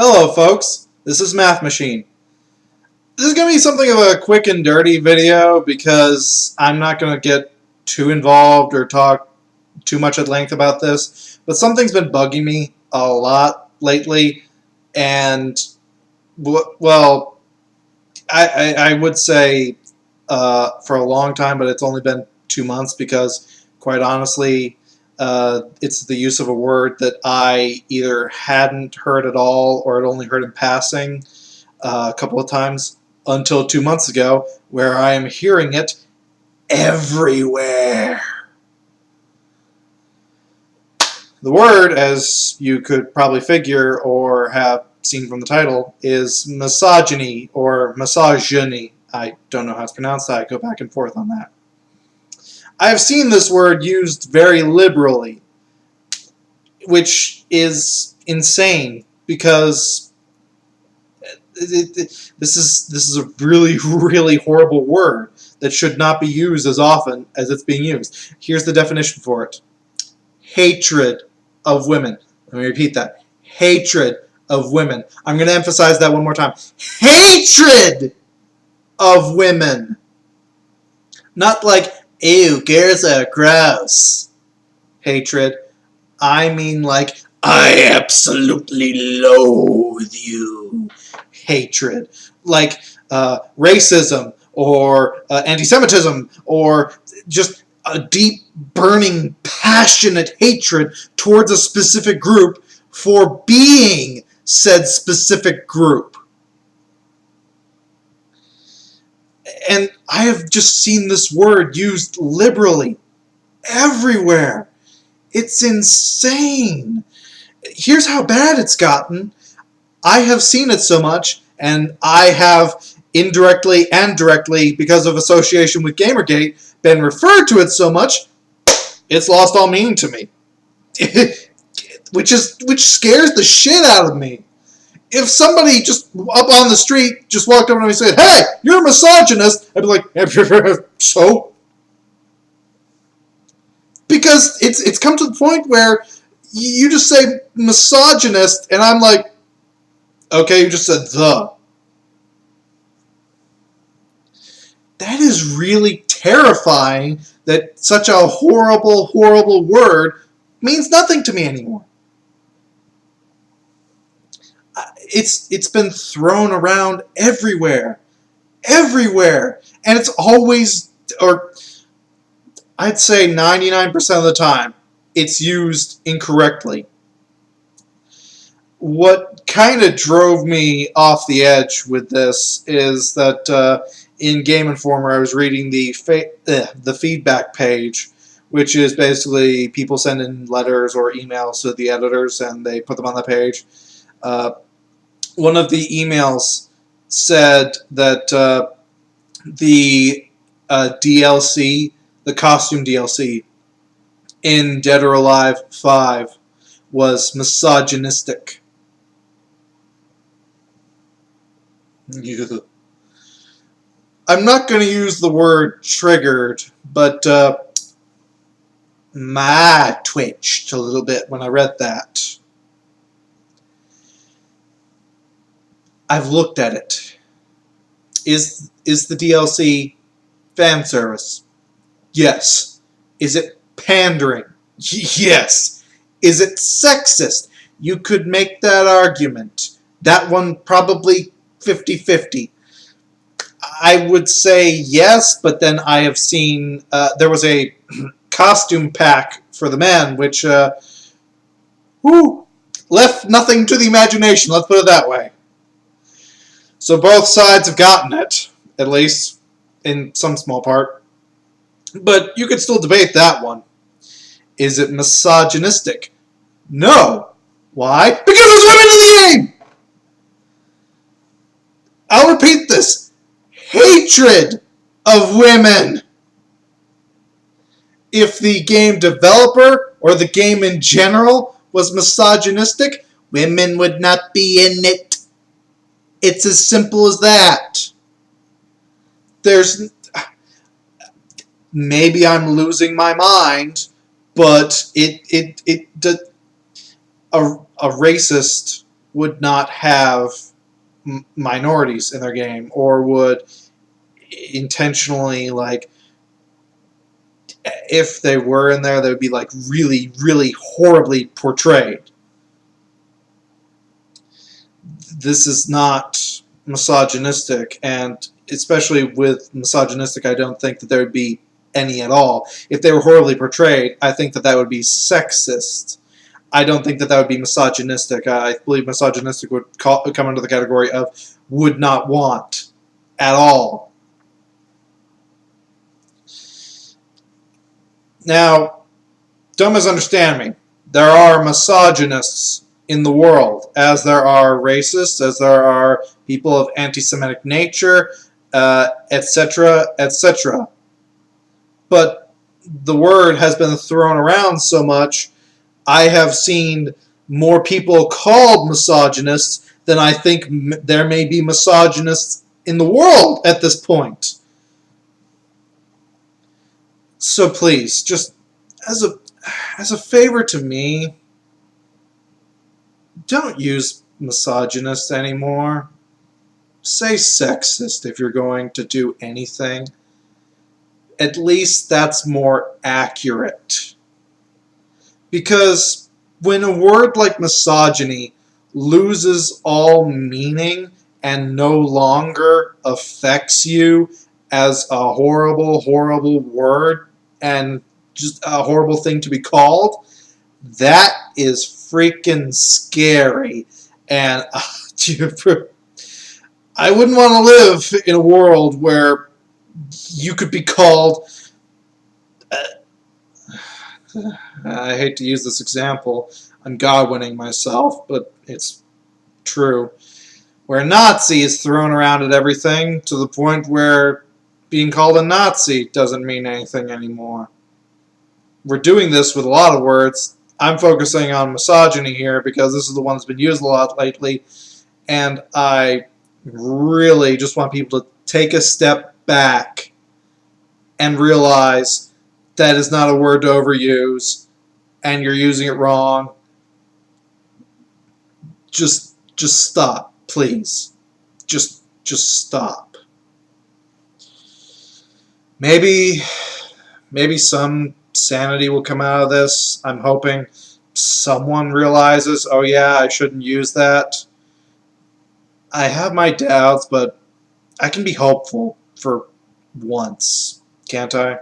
Hello folks, this is Math Machine. This is going to be something of a quick and dirty video because I'm not going to get too involved or talk too much at length about this, but something's been bugging me a lot lately, and well, I would say for a long time, but it's only been 2 months because, quite honestly, it's the use of a word that I either hadn't heard at all or had only heard in passing a couple of times until 2 months ago, where I am hearing it everywhere. The word, as you could probably figure or have seen from the title, is misogyny or misogyny. I don't know how it's pronounced. I go back and forth on that. I have seen this word used very liberally, which is insane because this is a really horrible word that should not be used as often as it's being used. Here's the definition for it: hatred of women. Let me repeat that: hatred of women. I'm going to emphasize that one more time: hatred of women. Not like, ew, girls are gross. Hatred. I mean like, I absolutely loathe you. Hatred. Like racism or anti-Semitism or just a deep, burning, passionate hatred towards a specific group for being said specific group. And I have just seen this word used liberally everywhere. It's insane. Here's how bad it's gotten. I have seen it so much, and I have indirectly and directly, because of association with Gamergate, been referred to it so much, it's lost all meaning to me. which scares the shit out of me. If somebody just up on the street just walked up to me and said, "Hey, you're a misogynist," I'd be like, "So?" Because it's come to the point where you just say misogynist, and I'm like, okay, you just said the. That is really terrifying that such a horrible word means nothing to me anymore. It's been thrown around everywhere, and it's always, or I'd say 99% of the time, it's used incorrectly. What kind of drove me off the edge with this is that in Game Informer I was reading the feedback page, which is basically people send in letters or emails to the editors and they put them on the page. One of the emails said that the DLC, the costume DLC in Dead or Alive 5 was misogynistic. I'm not going to use the word triggered, but my twitched a little bit when I read that. I've looked at it. Is the DLC fan service? Yes. Is it pandering? Yes. Is it sexist? You could make that argument. That one probably 50-50. I would say yes, but then I have seen there was a costume pack for the men, which left nothing to the imagination. Let's put it that way. So both sides have gotten it, at least in some small part. But you could still debate that one. Is it misogynistic? No. Why? Because there's women in the game! I'll repeat this. Hatred of women. If the game developer or the game in general was misogynistic, women would not be in it. It's as simple as that. Maybe I'm losing my mind, but a racist would not have minorities in their game, or would intentionally, like, if they were in there, they would be like really, really horribly portrayed. This is not misogynistic, and especially with misogynistic, I don't think that there would be any at all. If they were horribly portrayed, I think that that would be sexist. I don't think that that would be misogynistic. I believe misogynistic would come under the category of would not want at all. Now, don't misunderstand me. There are misogynists in the world, as there are racists, as there are people of anti-Semitic nature, etc., etc. But the word has been thrown around so much, I have seen more people called misogynists than I think there may be misogynists in the world at this point. So please, just as a favor to me, don't use misogynist anymore. Say sexist if you're going to do anything. At least that's more accurate. Because when a word like misogyny loses all meaning and no longer affects you as a horrible, horrible word and just a horrible thing to be called, that is freaking scary. And I wouldn't want to live in a world where you could be called, I hate to use this example, I'm God-winning myself, but it's true, where Nazi is thrown around at everything to the point where being called a Nazi doesn't mean anything anymore. We're doing this with a lot of words. I'm focusing on misogyny here because this is the one that's been used a lot lately, and I really just want people to take a step back and realize that is not a word to overuse, and you're using it wrong. Just stop, please. Just stop. Maybe some sanity will come out of this. I'm hoping someone realizes, oh yeah, I shouldn't use that. I have my doubts, but I can be hopeful for once, can't I?